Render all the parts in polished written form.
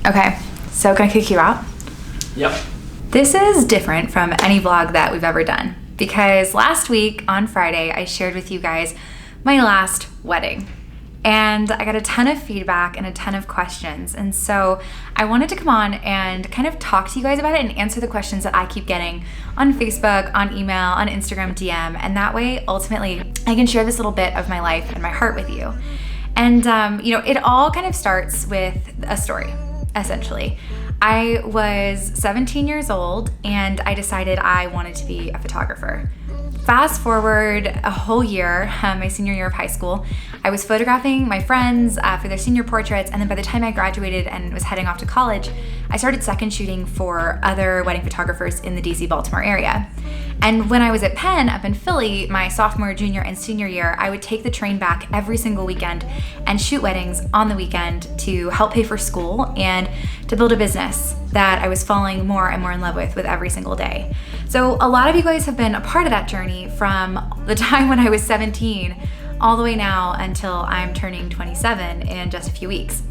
Okay, so can I kick you out? Yep. This is different from any vlog that we've ever done because last week on Friday, I shared with you guys my last wedding. And I got a ton of feedback and a ton of questions. And so I wanted to come on and kind of talk to you guys about it and answer the questions that I keep getting on Facebook, on email, on Instagram DM. And that way, ultimately, I can share this little bit of my life and my heart with you. And, it all kind of starts with a story, essentially. I was 17 years old and I decided I wanted to be a photographer. Fast forward a whole year, my senior year of high school, I was photographing my friends for their senior portraits, and then by the time I graduated and was heading off to college, I started second shooting for other wedding photographers in the DC, Baltimore area. And when I was at Penn up in Philly, my sophomore, junior, and senior year, I would take the train back every single weekend and shoot weddings on the weekend to help pay for school and to build a business that I was falling more and more in love with every single day. So a lot of you guys have been a part of that journey from the time when I was 17 all the way now until I'm turning 27 in just a few weeks.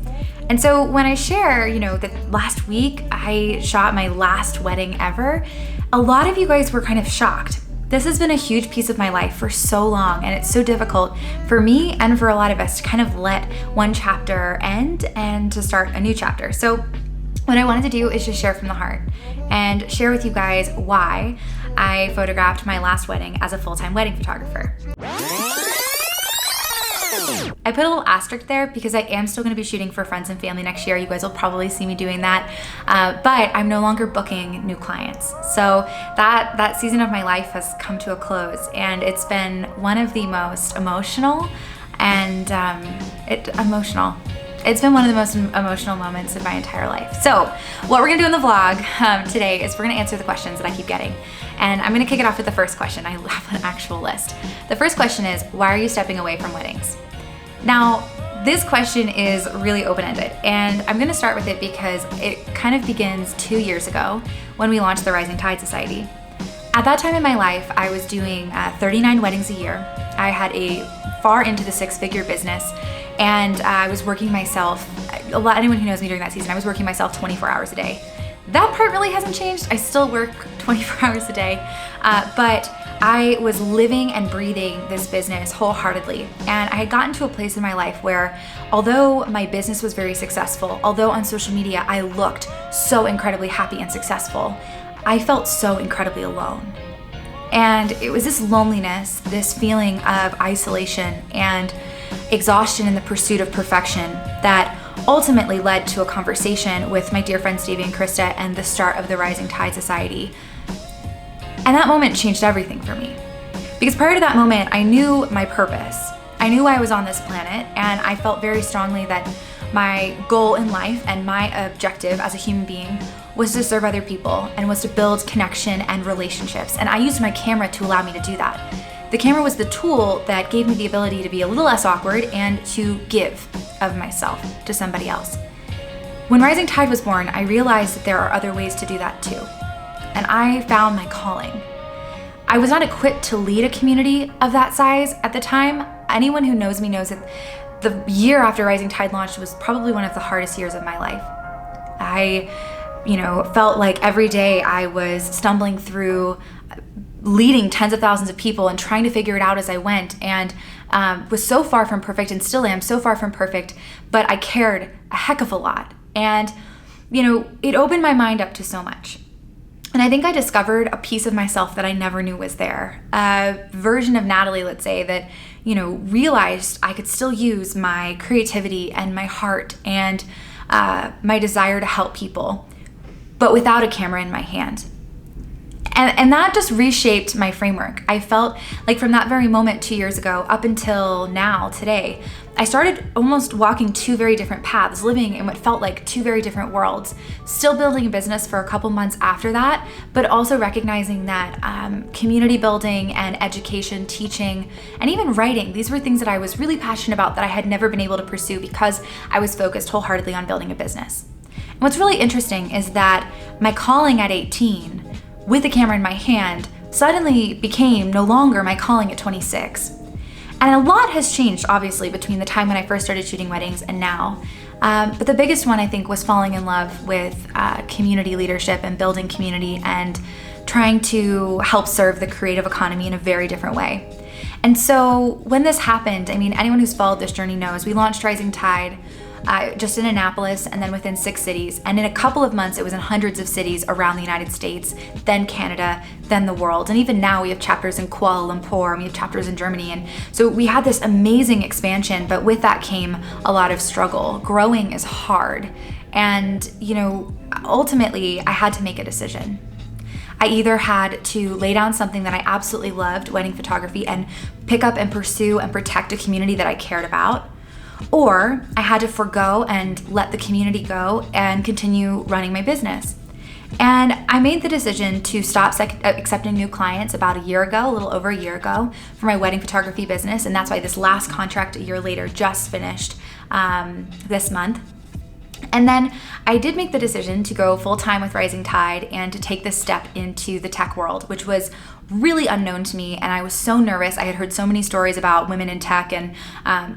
And so when I share, that last week I shot my last wedding ever, a lot of you guys were kind of shocked. This has been a huge piece of my life for so long, and it's so difficult for me and for a lot of us to kind of let one chapter end and to start a new chapter. So what I wanted to do is just share from the heart and share with you guys why I photographed my last wedding as a full-time wedding photographer. I put a little asterisk there because I am still going to be shooting for friends and family next year. You guys will probably see me doing that, but I'm no longer booking new clients. So that season of my life has come to a close, and it's been one of the most emotional and It's been one of the most emotional moments of my entire life. So what we're gonna do in the vlog today is we're gonna answer the questions that I keep getting. And I'm gonna kick it off with the first question. I have an actual list. The first question is, why are you stepping away from weddings? Now, this question is really open-ended, and I'm gonna start with it because it kind of begins 2 years ago when we launched the Rising Tide Society. At that time in my life, I was doing 39 weddings a year. I had a far into the six-figure business, and I was working myself, anyone who knows me during that season, I was working myself 24 hours a day. That part really hasn't changed. I still work 24 hours a day, but I was living and breathing this business wholeheartedly. And I had gotten to a place in my life where, although my business was very successful, although on social media I looked so incredibly happy and successful, I felt so incredibly alone. And it was this loneliness, this feeling of isolation and exhaustion in the pursuit of perfection that ultimately led to a conversation with my dear friends Davey and Krista and the start of the Rising Tide Society. And that moment changed everything for me. Because prior to that moment, I knew my purpose. I knew why I was on this planet, and I felt very strongly that my goal in life and my objective as a human being was to serve other people and was to build connection and relationships. And I used my camera to allow me to do that. The camera was the tool that gave me the ability to be a little less awkward and to give of myself to somebody else. When Rising Tide was born, I realized that there are other ways to do that too. And I found my calling. I was not equipped to lead a community of that size at the time. Anyone who knows me knows that the year after Rising Tide launched was probably one of the hardest years of my life. I, felt like every day I was stumbling through leading tens of thousands of people and trying to figure it out as I went, and was so far from perfect and still am so far from perfect, but I cared a heck of a lot. And, it opened my mind up to so much. And I think I discovered a piece of myself that I never knew was there. A version of Natalie, let's say, that, realized I could still use my creativity and my heart and my desire to help people, but without a camera in my hand. And that just reshaped my framework. I felt like from that very moment 2 years ago up until now, today, I started almost walking two very different paths, living in what felt like two very different worlds, still building a business for a couple months after that, but also recognizing that community building and education, teaching, and even writing, these were things that I was really passionate about that I had never been able to pursue because I was focused wholeheartedly on building a business. And what's really interesting is that my calling at 18, with a camera in my hand, suddenly became no longer my calling at 26. And a lot has changed, obviously, between the time when I first started shooting weddings and now. But the biggest one, I think, was falling in love with community leadership and building community and trying to help serve the creative economy in a very different way. And so when this happened, I mean, anyone who's followed this journey knows we launched Rising Tide just in Annapolis and then within 6 cities. And in a couple of months, it was in hundreds of cities around the United States, then Canada, then the world. And even now we have chapters in Kuala Lumpur, and we have chapters in Germany. And so we had this amazing expansion, but with that came a lot of struggle. Growing is hard. And, ultimately I had to make a decision. I either had to lay down something that I absolutely loved, wedding photography, and pick up and pursue and protect a community that I cared about, or I had to forgo and let the community go and continue running my business. And I made the decision to stop accepting new clients about a little over a year ago, for my wedding photography business, and that's why this last contract a year later just finished this month. And then I did make the decision to go full-time with Rising Tide and to take this step into the tech world, which was really unknown to me. And I was so nervous. I had heard so many stories about women in tech and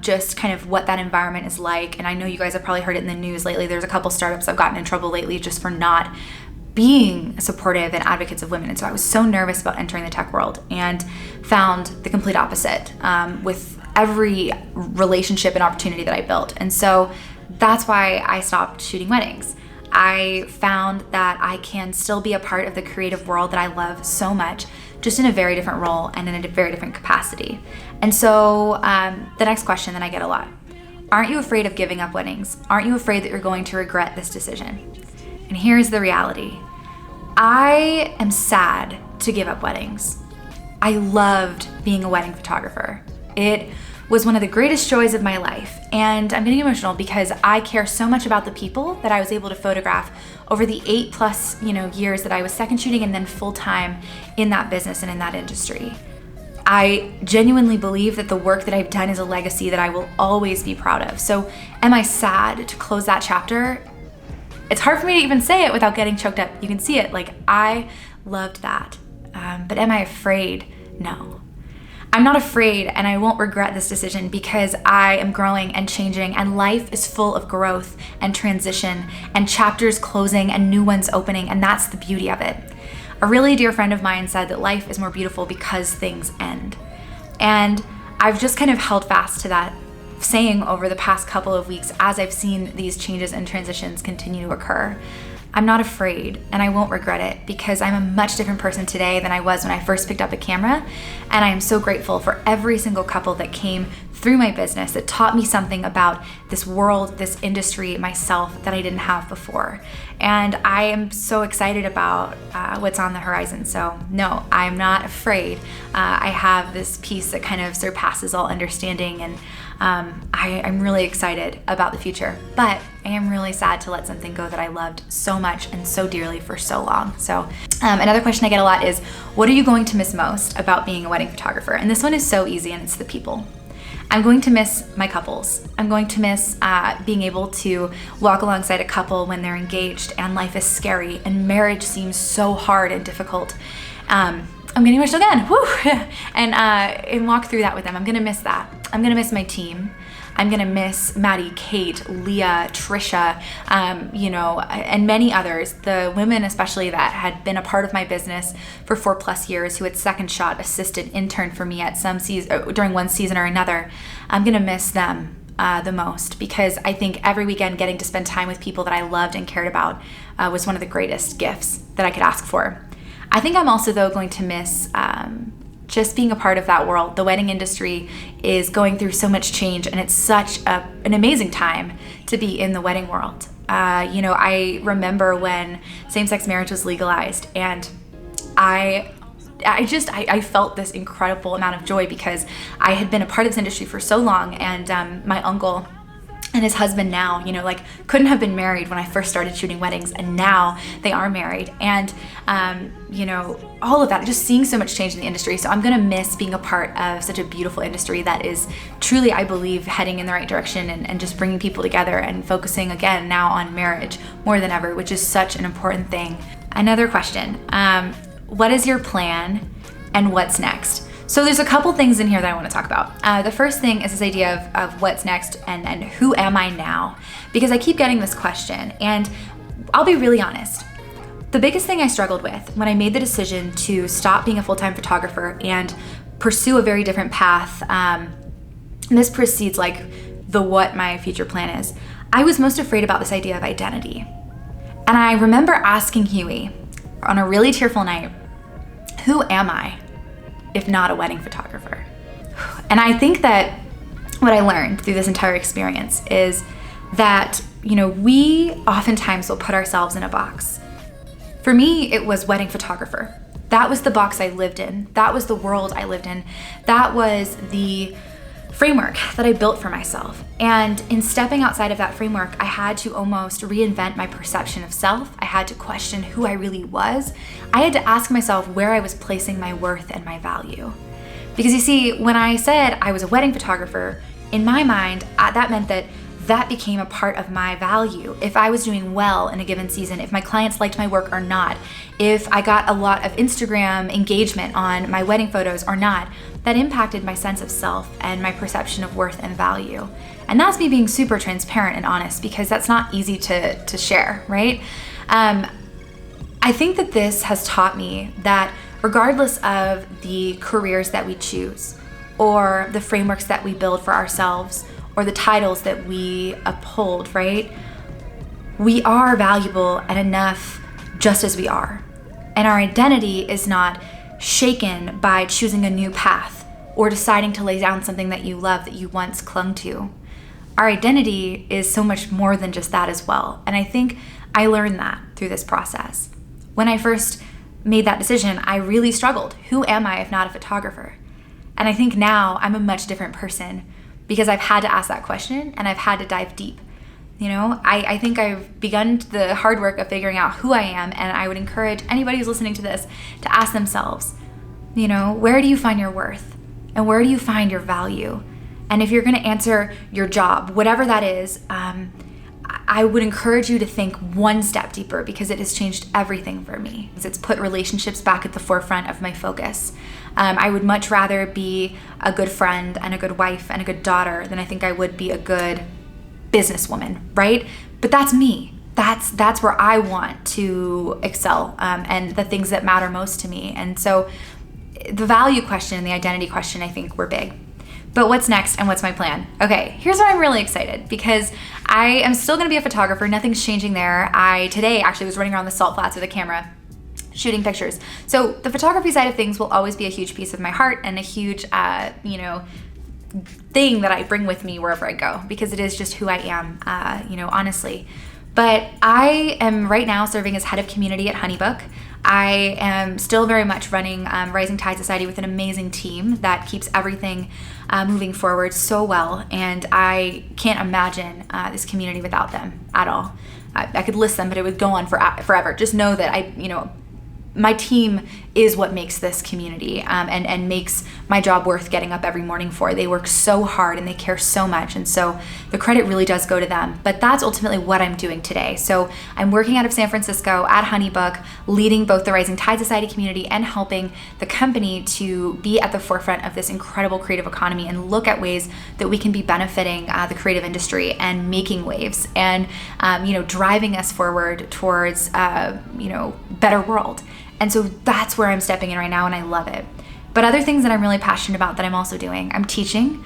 just kind of what that environment is like. And I know you guys have probably heard it in the news lately. There's a couple startups I've gotten in trouble lately just for not being supportive and advocates of women. And so I was so nervous about entering the tech world and found the complete opposite with every relationship and opportunity that I built. And so that's why I stopped shooting weddings. I found that I can still be a part of the creative world that I love so much, just in a very different role and in a very different capacity. And so the next question that I get a lot, aren't you afraid of giving up weddings? Aren't you afraid that you're going to regret this decision? And here's the reality. I am sad to give up weddings. I loved being a wedding photographer. It was one of the greatest joys of my life. And I'm getting emotional because I care so much about the people that I was able to photograph over the 8+ years that I was second shooting and then full-time in that business and in that industry. I genuinely believe that the work that I've done is a legacy that I will always be proud of. So am I sad to close that chapter? It's hard for me to even say it without getting choked up. You can see it, I loved that. But am I afraid? No. I'm not afraid, and I won't regret this decision because I am growing and changing, and life is full of growth and transition and chapters closing and new ones opening, and that's the beauty of it. A really dear friend of mine said that life is more beautiful because things end. And I've just kind of held fast to that saying over the past couple of weeks as I've seen these changes and transitions continue to occur. I'm not afraid, and I won't regret it because I'm a much different person today than I was when I first picked up a camera, and I am so grateful for every single couple that came through my business that taught me something about this world, this industry, myself that I didn't have before. And I am so excited about what's on the horizon. So no, I'm not afraid. I have this peace that kind of surpasses all understanding, and I'm really excited about the future, but I am really sad to let something go that I loved so much and so dearly for so long. So another question I get a lot is, what are you going to miss most about being a wedding photographer? And this one is so easy, and it's the people. I'm going to miss my couples. I'm going to miss being able to walk alongside a couple when they're engaged and life is scary and marriage seems so hard and difficult. I'm getting emotional again, woo! And walk through that with them. I'm gonna miss that. I'm gonna miss my team. I'm gonna miss Maddie, Kate, Leah, Trisha, and many others. The women especially that had been a part of my business for 4+ years, who had second shot, assisted, interned for me at some season, during one season or another. I'm gonna miss them the most because I think every weekend getting to spend time with people that I loved and cared about was one of the greatest gifts that I could ask for. I think I'm also, though, going to miss just being a part of that world. The wedding industry is going through so much change, and it's such an amazing time to be in the wedding world. I remember when same-sex marriage was legalized, and I felt this incredible amount of joy because I had been a part of this industry for so long, and my uncle and his husband now, couldn't have been married when I first started shooting weddings, and now they are married. And, all of that, just seeing so much change in the industry. So I'm gonna miss being a part of such a beautiful industry that is truly, I believe, heading in the right direction and just bringing people together and focusing again now on marriage more than ever, which is such an important thing. Another question, what is your plan and what's next? So there's a couple things in here that I want to talk about. The first thing is this idea of what's next and who am I now? Because I keep getting this question, and I'll be really honest. The biggest thing I struggled with when I made the decision to stop being a full-time photographer and pursue a very different path, and this precedes like what my future plan is, I was most afraid about this idea of identity. And I remember asking Huey on a really tearful night, who am I if not a wedding photographer? And I think that what I learned through this entire experience is that, we oftentimes will put ourselves in a box. For me, it was wedding photographer. That was the box I lived in. That was the world I lived in. That was the framework that I built for myself. And in stepping outside of that framework, I had to almost reinvent my perception of self. I had to question who I really was. I had to ask myself where I was placing my worth and my value. Because you see, when I said I was a wedding photographer, in my mind, that meant that became a part of my value. If I was doing well in a given season, if my clients liked my work or not, if I got a lot of Instagram engagement on my wedding photos or not, that impacted my sense of self and my perception of worth and value. And that's me being super transparent and honest, because that's not easy to share, right? I think that this has taught me that regardless of the careers that we choose, or the frameworks that we build for ourselves, or the titles that we uphold, right? We are valuable and enough just as we are. And our identity is not shaken by choosing a new path or deciding to lay down something that you love that you once clung to. Our identity is so much more than just that as well. And I think I learned that through this process. When I first made that decision, I really struggled. Who am I if not a photographer? And I think now I'm a much different person because I've had to ask that question and I've had to dive deep. I think I've begun the hard work of figuring out who I am, and I would encourage anybody who's listening to this to ask themselves, where do you find your worth? And where do you find your value? And if you're gonna answer your job, whatever that is, I would encourage you to think one step deeper, because it has changed everything for me. It's put relationships back at the forefront of my focus. I would much rather be a good friend and a good wife and a good daughter than I think I would be a good businesswoman, right? But that's me. That's where I want to excel, and the things that matter most to me. And so the value question and the identity question, I think, were big. But what's next and what's my plan? Okay, here's where I'm really excited, because I am still gonna be a photographer. Nothing's changing there. Today actually was running around the salt flats with a camera, shooting pictures. So the photography side of things will always be a huge piece of my heart and a huge, thing that I bring with me wherever I go, because it is just who I am, honestly. But I am right now serving as head of community at Honeybook. I am still very much running Rising Tide Society with an amazing team that keeps everything moving forward so well, and I can't imagine this community without them at all. I could list them, but it would go on forever. Just know that my team is what makes this community and makes my job worth getting up every morning for. They work so hard and they care so much, and so the credit really does go to them. But that's ultimately what I'm doing today. So I'm working out of San Francisco at Honeybook, leading both the Rising Tide Society community and helping the company to be at the forefront of this incredible creative economy and look at ways that we can be benefiting the creative industry and making waves and driving us forward towards better world. And so that's where I'm stepping in right now, and I love it. But other things that I'm really passionate about that I'm also doing, I'm teaching.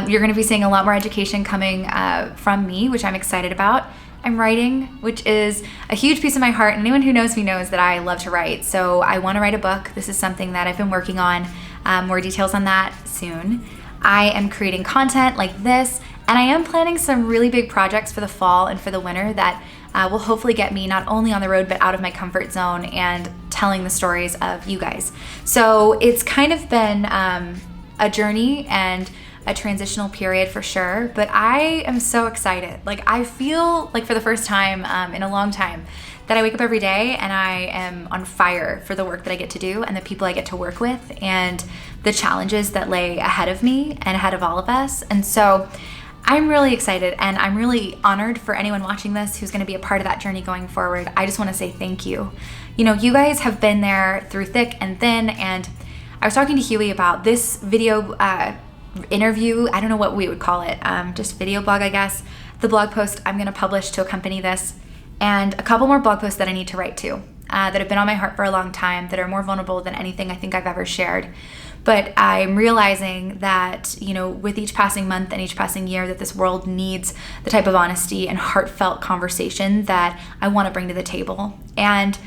You're gonna be seeing a lot more education coming from me, which I'm excited about. I'm writing, which is a huge piece of my heart. And anyone who knows me knows that I love to write. So I wanna write a book. This is something that I've been working on. More details on that soon. I am creating content like this, and I am planning some really big projects for the fall and for the winter that will hopefully get me not only on the road, but out of my comfort zone and telling the stories of you guys. So it's kind of been a journey and a transitional period for sure, but I am so excited. I feel like for the first time in a long time that I wake up every day and I am on fire for the work that I get to do and the people I get to work with and the challenges that lay ahead of me and ahead of all of us. And so I'm really excited, and I'm really honored for anyone watching this who's gonna be a part of that journey going forward. I just wanna say thank you. You guys have been there through thick and thin, and I was talking to Huey about this video interview. I don't know what we would call it, just video blog, I guess. The blog post I'm gonna publish to accompany this, and a couple more blog posts that I need to write too, that have been on my heart for a long time, that are more vulnerable than anything I think I've ever shared. But I'm realizing that, with each passing month and each passing year, that this world needs the type of honesty and heartfelt conversation that I want to bring to the table. And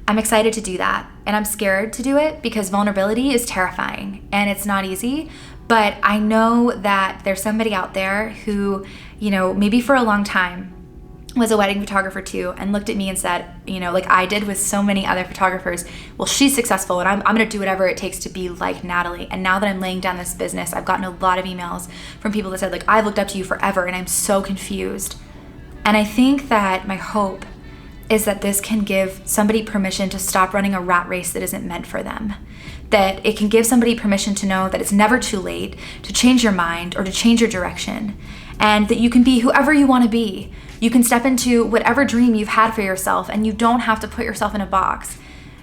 I'm excited to do that. And I'm scared to do it because vulnerability is terrifying and it's not easy. But I know that there's somebody out there who, maybe for a long time was a wedding photographer too, and looked at me and said, like I did with so many other photographers, well, she's successful and I'm gonna do whatever it takes to be like Natalie. And now that I'm laying down this business, I've gotten a lot of emails from people that said, like, I've looked up to you forever and I'm so confused. And I think that my hope is that this can give somebody permission to stop running a rat race that isn't meant for them. That it can give somebody permission to know that it's never too late to change your mind or to change your direction, and that you can be whoever you want to be. You can step into whatever dream you've had for yourself, and you don't have to put yourself in a box.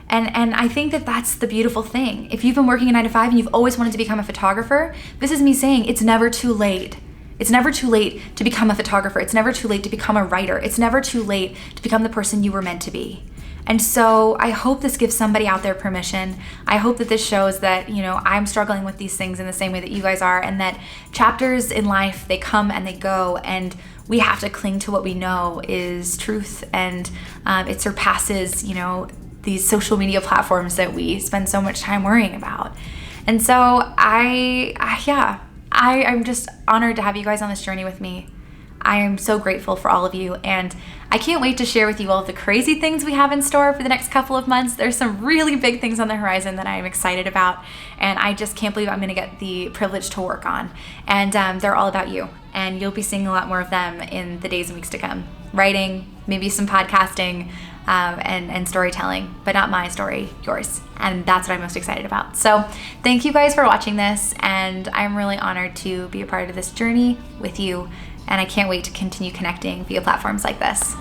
And I think that that's the beautiful thing. If you've been working a 9 to 5 and you've always wanted to become a photographer, this is me saying it's never too late. It's never too late to become a photographer. It's never too late to become a writer. It's never too late to become the person you were meant to be. And so I hope this gives somebody out there permission. I hope that this shows that, I'm struggling with these things in the same way that you guys are, and that chapters in life, they come and they go, and we have to cling to what we know is truth, and it surpasses, these social media platforms that we spend so much time worrying about. And so I'm just honored to have you guys on this journey with me. I am so grateful for all of you, and I can't wait to share with you all of the crazy things we have in store for the next couple of months. There's some really big things on the horizon that I'm excited about, and I just can't believe I'm gonna get the privilege to work on. And they're all about you, and you'll be seeing a lot more of them in the days and weeks to come. Writing, maybe some podcasting, and storytelling, but not my story, yours. And that's what I'm most excited about. So thank you guys for watching this, and I'm really honored to be a part of this journey with you. And I can't wait to continue connecting via platforms like this.